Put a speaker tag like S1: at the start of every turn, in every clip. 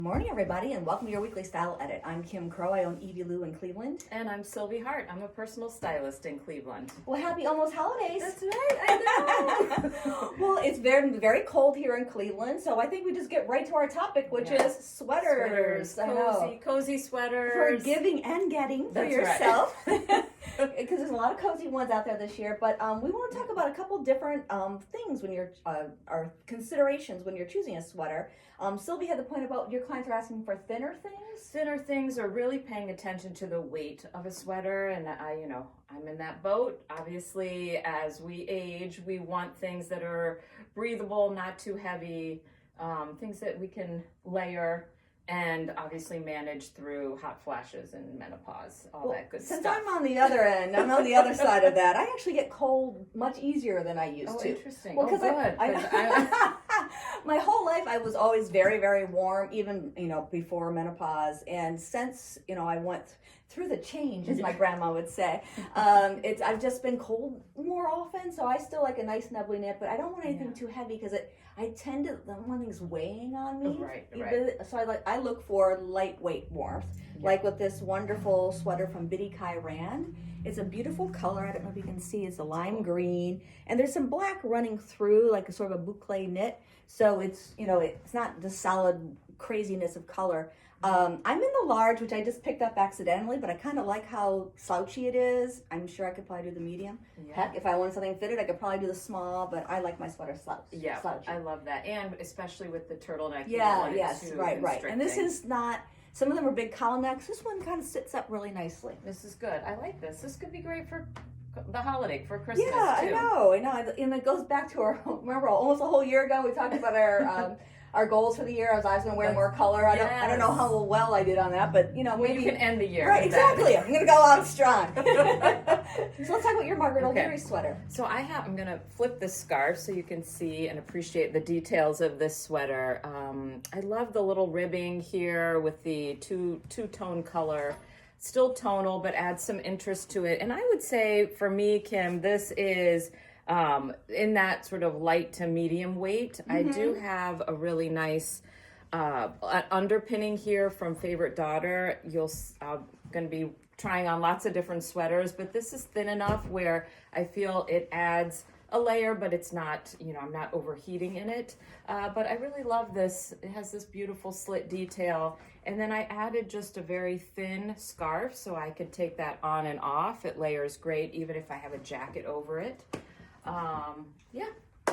S1: Morning, everybody, and welcome to your weekly style edit. I'm Kim Crow. I own Evie Lou in Cleveland.
S2: And I'm Sylvie Hart. I'm a personal stylist in Cleveland.
S1: Well, happy almost holidays.
S2: That's right, I
S1: know. Well, it's very, very cold here in Cleveland, so I think we just get right to our topic, which is sweaters.
S2: Cozy sweaters.
S1: For giving and getting for yourself.
S2: Right.
S1: Because there's a lot of cozy ones out there this year, but we want to talk about a couple different things when you're, or considerations when you're choosing a sweater. Sylvie had the point about your clients are asking for thinner things.
S2: Thinner things are really paying attention to the weight of a sweater, and I'm in that boat. Obviously, as we age, we want things that are breathable, not too heavy, things that we can layer. And obviously manage through hot flashes and menopause, that good stuff.
S1: Since I'm on the other end, I'm on the other side of that. I actually get cold much easier than I used to.
S2: Oh, interesting.
S1: Well, because my whole life I was always very, very warm, even before menopause. And since I went through the change, as my grandma would say, I've just been cold more often. So I still like a nice nubbly knit, but I don't want anything too heavy because I tend to don't want things weighing on me.
S2: Right.
S1: So I look for lightweight warmth, like with this wonderful sweater from Biddy Kai Rand. It's a beautiful color. I don't know if you can see. It's a lime green, and there's some black running through, like a sort of a boucle knit. So it's it's not the solid craziness of color. I'm in the large, which I just picked up accidentally, but I kind of like how slouchy it is. I'm sure I could probably do the medium. Yeah. Heck, if I wanted something fitted, I could probably do the small, but I like my sweater slouchy.
S2: Yeah,
S1: slouchy.
S2: I love that. And especially with the turtleneck.
S1: Right. And this is not, some of them are big collar necks. This one kind of sits up really nicely.
S2: This is good. I like this. This could be great for the holiday, for Christmas, too.
S1: I know. And it goes back to remember almost a whole year ago, we talked about our goals for the year. I was going to wear more color. I don't know how well I did on that, but maybe
S2: you can end the year.
S1: Right, exactly. I'm going to go out strong. So let's talk about your Margaret O'Leary sweater.
S2: So I'm going to flip this scarf so you can see and appreciate the details of this sweater. I love the little ribbing here with the two-tone color. Still tonal, but adds some interest to it. And I would say for me, Kim, this is in that sort of light to medium weight. Mm-hmm. I do have a really nice underpinning here from Favorite Daughter. I'm going to be trying on lots of different sweaters, but this is thin enough where I feel it adds a layer, but it's not, I'm not overheating in it. But I really love this. It has this beautiful slit detail. And then I added just a very thin scarf so I could take that on and off. It layers great, even if I have a jacket over it.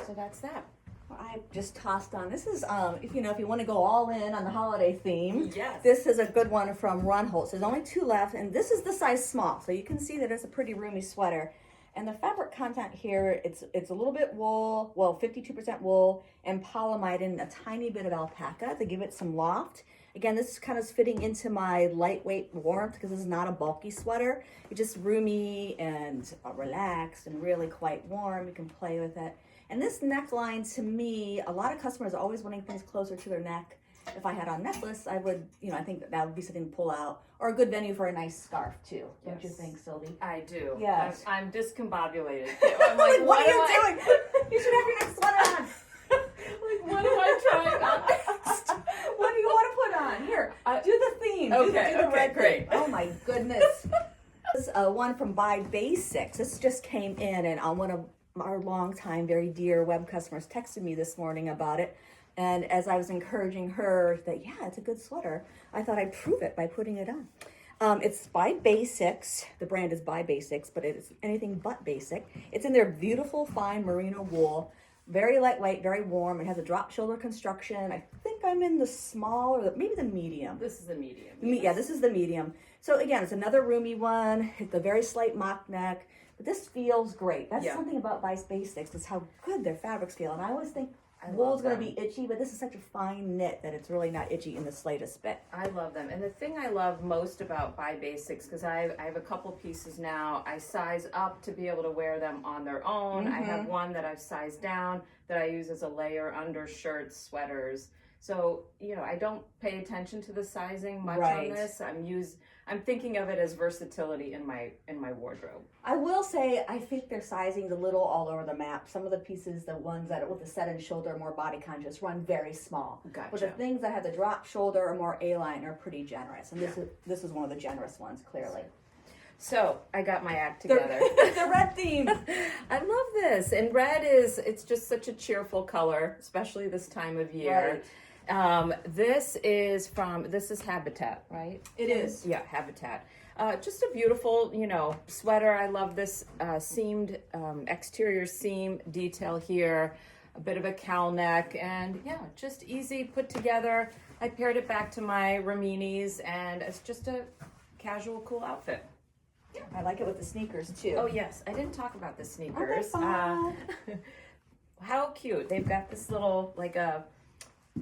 S2: So that's that.
S1: Well, I just tossed on. This is, if you want to go all in on the holiday theme.
S2: Yes.
S1: This is a good one from Ron Holtz. There's only 2 left, and this is the size small. So you can see that it's a pretty roomy sweater. And the fabric content here, it's a little bit wool, 52% wool, and polyamide and a tiny bit of alpaca to give it some loft. Again, this is kind of fitting into my lightweight warmth because this is not a bulky sweater. It's just roomy and relaxed and really quite warm. You can play with it. And this neckline, to me, a lot of customers are always wanting things closer to their neck. If I had on necklace, I would, I think that would be something to pull out, or a good venue for a nice scarf too. Don't you think, Sylvie?
S2: I do.
S1: Yes.
S2: I'm discombobulated.
S1: I'm like, what are you doing? You should have your next sweater on.
S2: What am I trying on next?
S1: What do you want to put on? Here, do the theme.
S2: Okay,
S1: do the red
S2: great.
S1: Theme. Oh my goodness. This is one from Buy Basics. This just came in, and one of our longtime, very dear web customers texted me this morning about it. And as I was encouraging her that, it's a good sweater, I thought I'd prove it by putting it on. It's Buy Basics. The brand is Buy Basics, but it is anything but basic. It's in their beautiful, fine merino wool. Very lightweight, very warm. It has a drop shoulder construction. I think I'm in the small or maybe the medium.
S2: This is the medium.
S1: Yeah, this is the medium. So again, it's another roomy one. It's a very slight mock neck. But this feels great. That's something about Buy Basics is how good their fabrics feel. And I always think wool's going to be itchy, but this is such a fine knit that it's really not itchy in the slightest bit.
S2: I love them. And the thing I love most about Buy Basics, because I have a couple pieces now, I size up to be able to wear them on their own. Mm-hmm. I have one that I've sized down that I use as a layer under shirts, sweaters. So, I don't pay attention to the sizing much
S1: Right.
S2: on this. I'm thinking of it as versatility in my wardrobe.
S1: I will say, I think their sizing's a little all over the map. Some of the pieces, the ones that with the set and shoulder are more body conscious, run very small.
S2: Gotcha.
S1: But the things that have the drop shoulder or more A-line are pretty generous. And this is one of the generous ones, clearly.
S2: So I got my act together.
S1: The red theme.
S2: I love this. And red it's just such a cheerful color, especially this time of year.
S1: Right.
S2: This is Habitat, right?
S1: It is.
S2: Yeah, Habitat. Just a beautiful, sweater. I love this seamed exterior seam detail here. A bit of a cowl neck, and yeah, just easy put together. I paired it back to my Raminis, and it's just a casual, cool outfit.
S1: I like it with the sneakers too.
S2: Oh yes, I didn't talk about the sneakers.
S1: Aren't they fun?
S2: How cute! They've got this little, like a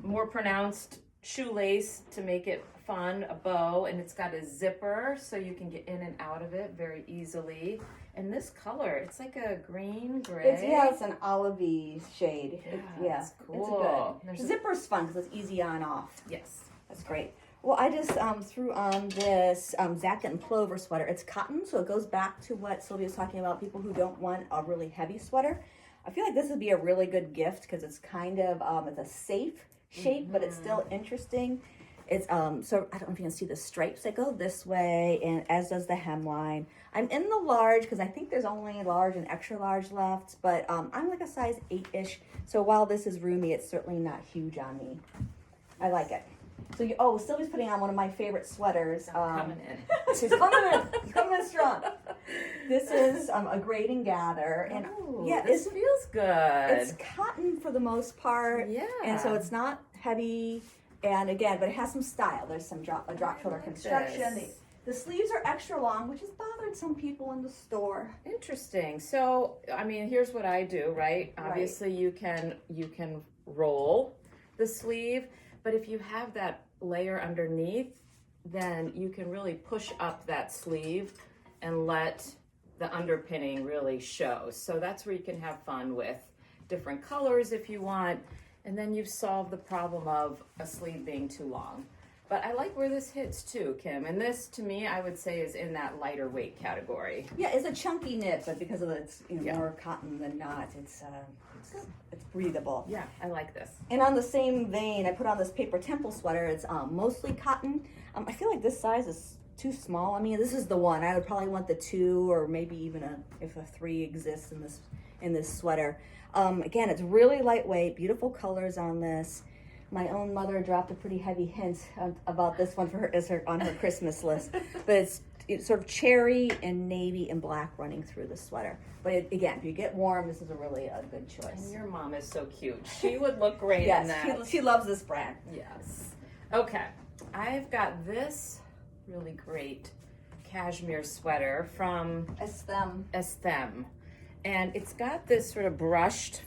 S2: more pronounced shoelace to make it fun, a bow, and it's got a zipper so you can get in and out of it very easily. And this color, it's like a green gray.
S1: It's an olivey shade.
S2: It's cool.
S1: It's good.
S2: There's
S1: The zipper's fun because it's easy on off.
S2: Yes.
S1: That's great. Well, I just threw on this Zac and Plover sweater. It's cotton, so it goes back to what Sylvia was talking about, people who don't want a really heavy sweater. I feel like this would be a really good gift because it's kind of, it's a safe shape, but it's still interesting. It's, so I don't know if you can see the stripes that go this way, and as does the hemline. I'm in the large because I think there's only large and extra large left, but I'm like a size 8-ish. So while this is roomy, it's certainly not huge on me. I like it. So Sylvie's putting on one of my favorite sweaters.
S2: Coming in.
S1: She's coming in. She's coming in strong. This is a Grade and Gather, and
S2: this feels good.
S1: It's cotton for the most part.
S2: Yeah.
S1: And so it's not heavy, and again, but it has some style. There's some drop shoulder construction. The sleeves are extra long, which has bothered some people in the store.
S2: Interesting. So, I mean, here's what I do, right? Obviously, you can roll the sleeve, but if you have that layer underneath, then you can really push up that sleeve and let the underpinning really show. So that's where you can have fun with different colors if you want, and then you've solved the problem of a sleeve being too long. But I like where this hits too, Kim. And this, to me, I would say is in that lighter weight category.
S1: Yeah, it's a chunky knit, but because of it's more cotton than not, it's breathable.
S2: Yeah, I like this.
S1: And on the same vein, I put on this paper temple sweater. It's mostly cotton. I feel like this size is too small. I mean, this is the one. I would probably want the 2 or maybe even if a 3 exists in this sweater. Again, it's really lightweight, beautiful colors on this. My own mother dropped a pretty heavy hint about this one for her on her Christmas list, but it's sort of cherry and navy and black running through the sweater. But again, if you get warm, this is a really good choice.
S2: And your mom is so cute. She would look great in that.
S1: Yes, she loves this brand.
S2: Yes. Okay, I've got this really great cashmere sweater from Esthème, and it's got this sort of brushed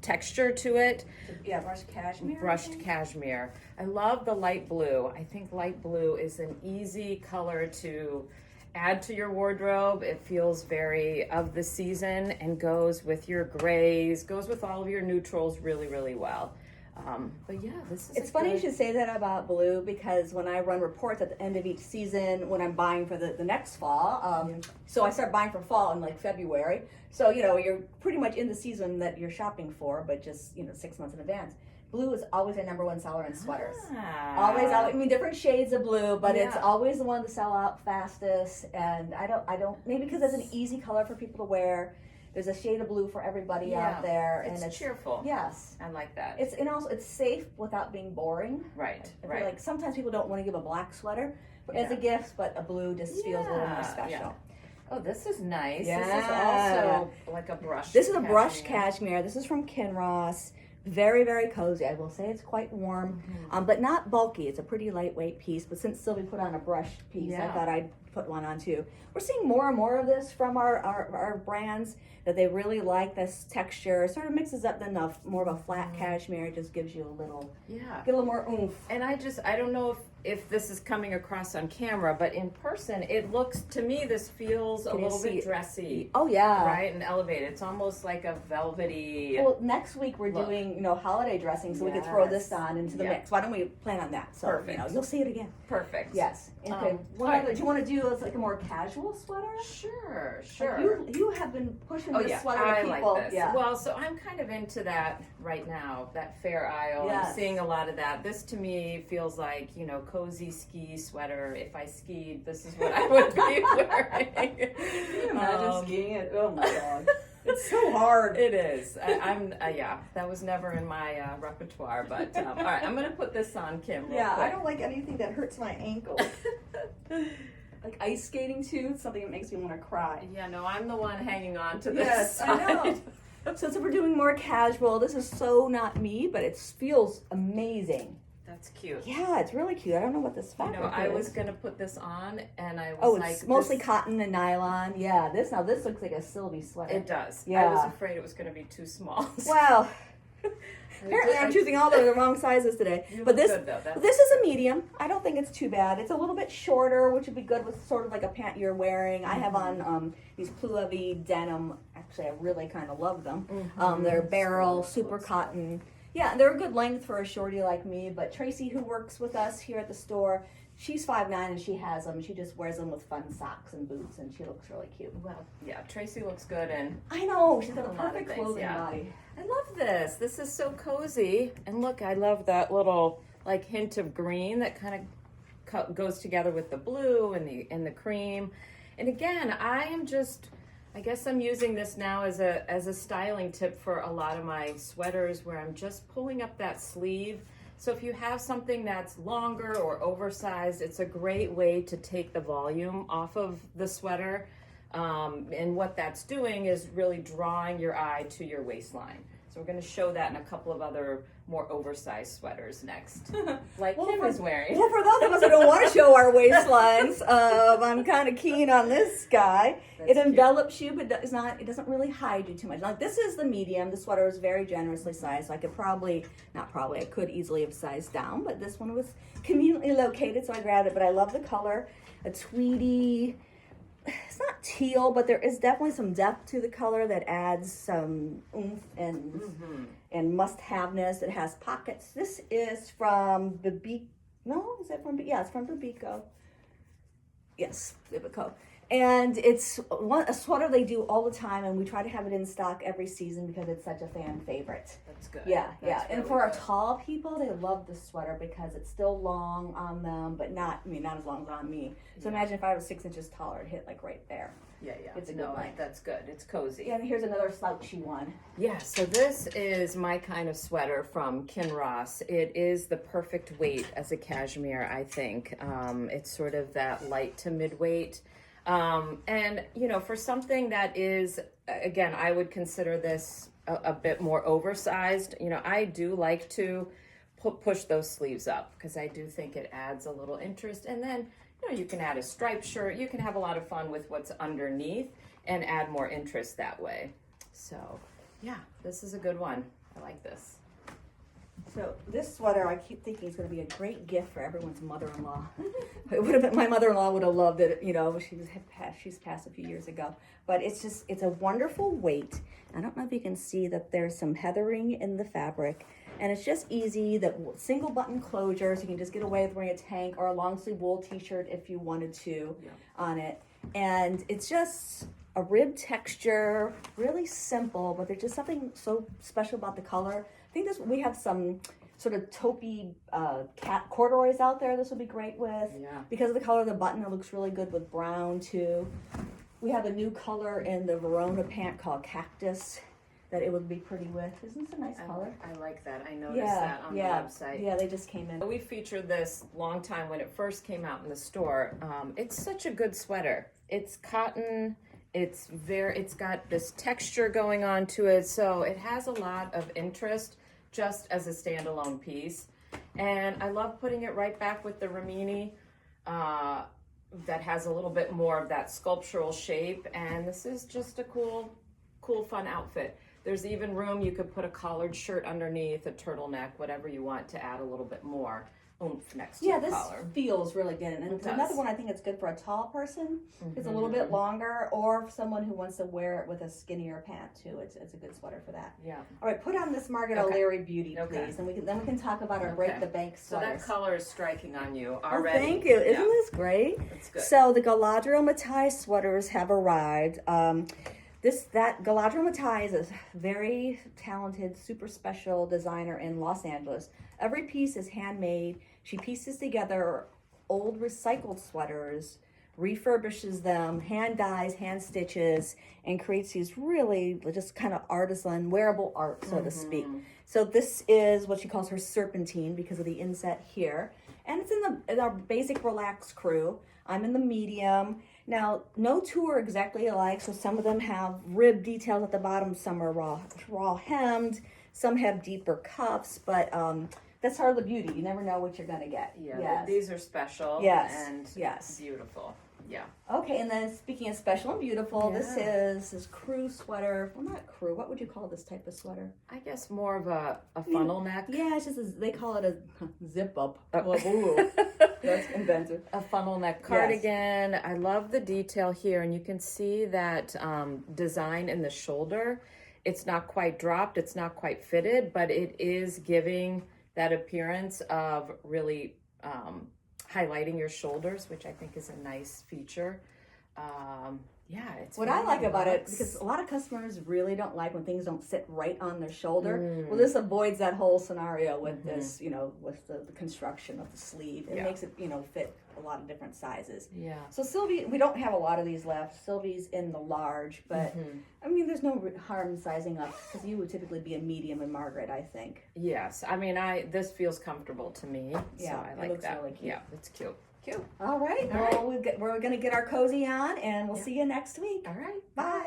S2: texture to it.
S1: Yeah, brushed cashmere.
S2: Brushed cashmere. I love the light blue. I think light blue is an easy color to add to your wardrobe. It feels very of the season and goes with your grays, goes with all of your neutrals really, really well. But yeah, this is.
S1: It's funny you should say that about blue, because when I run reports at the end of each season, when I'm buying for the next fall, so I start buying for fall in like February. So you're pretty much in the season that you're shopping for, but just 6 months in advance. Blue is always a #1 seller in sweaters. Always. I mean, different shades of blue, but it's always the one to sell out fastest. And I don't. Maybe because it's an easy color for people to wear. There's a shade of blue for everybody out there, and
S2: it's cheerful.
S1: Yes,
S2: I like that.
S1: It's safe without being boring.
S2: Right.
S1: I feel like sometimes people don't want to give a black sweater as a gift, but a blue just feels a little more special.
S2: Yeah. Oh, this is nice.
S1: Yeah.
S2: This is also like a brush.
S1: This is a brushed cashmere. This is from Kinross. Very, very cozy. I will say it's quite warm, but not bulky. It's a pretty lightweight piece. But since Sylvie put on a brushed piece, I thought I'd put one on too. We're seeing more and more of this from our brands, that they really like this texture. It sort of mixes up more of a flat cashmere. It just gives you a little more oomph.
S2: And I don't know if this is coming across on camera, but in person, it looks, to me, this feels a
S1: Can you
S2: little
S1: see
S2: bit
S1: it?
S2: dressy.
S1: Oh yeah.
S2: Right, and elevated. It's almost like a velvety.
S1: Well, next week we're
S2: Look.
S1: doing, holiday dressing, so we could throw this
S2: Yes.
S1: on into the
S2: Yeah.
S1: mix. Why don't we plan on that? So,
S2: Perfect.
S1: you'll see it again.
S2: Perfect.
S1: Yes. Okay.
S2: all right.
S1: Do you want to do like a more casual sweater?
S2: Sure,
S1: Like,
S2: sure.
S1: you have been pushing
S2: Oh
S1: this
S2: yeah,
S1: sweater to
S2: I
S1: people.
S2: like this.
S1: Yeah.
S2: Well, so I'm kind of into that right now, that Fair Isle.
S1: Yes.
S2: I'm seeing a lot of that. This to me feels like, cozy ski sweater. If I skied, this is what I would be wearing.
S1: Can you imagine skiing it? Oh my god. It's so hard.
S2: It is. Yeah, that was never in my repertoire, but all right, I'm going to put this on, Kim, real
S1: Yeah,
S2: quick.
S1: I don't like anything that hurts my ankle. Like ice skating too, it's something that makes me want to cry.
S2: Yeah, no, I'm the one hanging on to this
S1: Yes,
S2: side.
S1: I know. So we're doing more casual. This is so not me, but it feels amazing.
S2: That's cute.
S1: Yeah, it's really cute. I don't know what this fabric is.
S2: I was going to put this on, and I was
S1: Oh,
S2: like...
S1: it's mostly
S2: this-
S1: cotton and nylon. Yeah, this looks like a Sylvie sweater.
S2: It does.
S1: Yeah.
S2: I was afraid it was going to be too small.
S1: Well, apparently I'm choosing all the wrong sizes today.
S2: You
S1: But
S2: look
S1: this
S2: good, though. That's
S1: this is a medium. I don't think it's too bad. It's a little bit shorter, which would be good with sort of like a pant you're wearing. I have on these Pluavie denim. Actually, I really kind of love them. They're barrel, super cotton. Yeah, they're a good length for a shorty like me. But Tracy, who works with us here at the store, she's 5'9" and she has them. She just wears them with fun socks and boots, and she looks really cute.
S2: Well, yeah, Tracy looks good, and
S1: I know, she's got a
S2: A lot of
S1: perfect
S2: things,
S1: clothing
S2: yeah.
S1: body.
S2: I love this. This is so cozy. And look, I love that little like hint of green that kind of goes together with the blue and the cream. And again, I guess I'm using this now as a styling tip for a lot of my sweaters where I'm just pulling up that sleeve. So if you have something that's longer or oversized, it's a great way to take the volume off of the sweater. And what that's doing is really drawing your eye to your waistline. So we're going to show that in a couple of other more oversized sweaters next, like Kim is wearing.
S1: Well, for those of us who don't want to show our waistlines, I'm kind of keen on this guy.
S2: That's
S1: It
S2: cute.
S1: envelops you, but it doesn't really hide you too much. Like this is the medium. The sweater is very generously sized, so I could I could easily have sized down, but this one was conveniently located, so I grabbed it. But I love the color, a tweedy. It's not teal, but there is definitely some depth to the color that adds some oomph and must-haveness. It has pockets. This is from Babico. No, is that from? Yeah, it's from Babico. Yes, Babico. And it's a sweater they do all the time, and we try to have it in stock every season because it's such a fan favorite.
S2: That's good.
S1: Yeah,
S2: That's
S1: and
S2: really
S1: for our
S2: good.
S1: tall people, they love this sweater because it's still long on them, but not as long as on me. So imagine if I was 6 inches taller, it'd hit like right there.
S2: Yeah.
S1: It's a good one.
S2: That's good. It's cozy.
S1: Yeah, and here's another slouchy one.
S2: Yeah, so this is my kind of sweater from Kinross. It is the perfect weight as a cashmere, I think. It's sort of that light to mid-weight. And, for something that is, again, I would consider this a bit more oversized. I do like to push those sleeves up because I do think it adds a little interest. And then, you can add a striped shirt. You can have a lot of fun with what's underneath and add more interest that way. So, yeah, this is a good one. I like this.
S1: So this sweater, I keep thinking is going to be a great gift for everyone's mother-in-law. It would have been, my mother-in-law would have loved it. She's passed a few years ago, but it's a wonderful weight. I don't know if you can see that there's some heathering in the fabric, and it's just easy. That single button closure, so you can just get away with wearing a tank or a long sleeve wool t-shirt if you wanted to on it. And it's just a rib texture, really simple, but there's just something so special about the color. I think we have some sort of taupey cat corduroys out there. This would be great with.
S2: Yeah.
S1: Because of the color of the button, it looks really good with brown too. We have a new color in the Verona pant called Cactus that it would be pretty with. Isn't this a nice color?
S2: I like that. I noticed that on the website.
S1: Yeah, they just came in.
S2: We featured this long time when it first came out in the store. It's such a good sweater. It's cotton. It's got this texture going on to it, so it has a lot of interest just as a standalone piece. And I love putting it right back with the Rimini that has a little bit more of that sculptural shape. And this is just a cool, fun outfit. There's even room, you could put a collared shirt underneath, a turtleneck, whatever you want to add a little bit more oomph next to the
S1: this
S2: collar.
S1: feels really good. And
S2: It
S1: another
S2: does.
S1: one I think it's good for a tall person. It's a little bit longer, or someone who wants to wear it with a skinnier pant too. It's a good sweater for that.
S2: Yeah.
S1: All right, put on this Margaret
S2: Okay.
S1: O'Leary beauty,
S2: Okay.
S1: please, and then we can talk about our break the bank
S2: So
S1: sweaters.
S2: that color is striking on you
S1: Oh,
S2: already.
S1: thank you. Isn't
S2: Yeah,
S1: this great?
S2: that's good.
S1: So the Galadriel Matai sweaters have arrived. Galadriel Matai is a very talented, super special designer in Los Angeles. Every piece is handmade. She pieces together old recycled sweaters, refurbishes them, hand dyes, hand stitches, and creates these really just kind of artisan, wearable art, so to speak. So this is what she calls her serpentine because of the inset here. And it's in our basic relaxed crew. I'm in the medium. Now, no two are exactly alike, so some of them have rib details at the bottom, some are raw hemmed, some have deeper cuffs, but that's part of the beauty. You never know what you're gonna get.
S2: Yeah,
S1: Yes.
S2: these are special and beautiful. Yeah.
S1: Okay, and then speaking of special and beautiful, this
S2: Yeah.
S1: is this crew sweater. Well, not crew. What would you call this type of sweater?
S2: I guess more of a funnel neck.
S1: Yeah, it's just they call it a zip up.
S2: Oh.
S1: Ooh, that's inventive.
S2: A funnel neck cardigan. I love the detail here, and you can see that design in the shoulder. It's not quite dropped, it's not quite fitted, but it is giving that appearance of really highlighting your shoulders, which I think is a nice feature. It's
S1: What I like about it,
S2: luxe.
S1: because a lot of customers really don't like when things don't sit right on their shoulder. Well, this avoids that whole scenario with this, with the construction of the sleeve. It makes it, fit a lot of different sizes.
S2: Yeah.
S1: So Sylvie, we don't have a lot of these left. Sylvie's in the large, but I mean, there's no harm sizing up because you would typically be a medium in Margaret, I think.
S2: Yes, I mean, this feels comfortable to me.
S1: Yeah,
S2: so I
S1: it
S2: like
S1: looks
S2: that.
S1: really cute.
S2: Yeah, it's cute. Cute.
S1: All right.
S2: All right.
S1: Well, we're going to get our cozy on, and we'll see you next week.
S2: All right.
S1: Bye.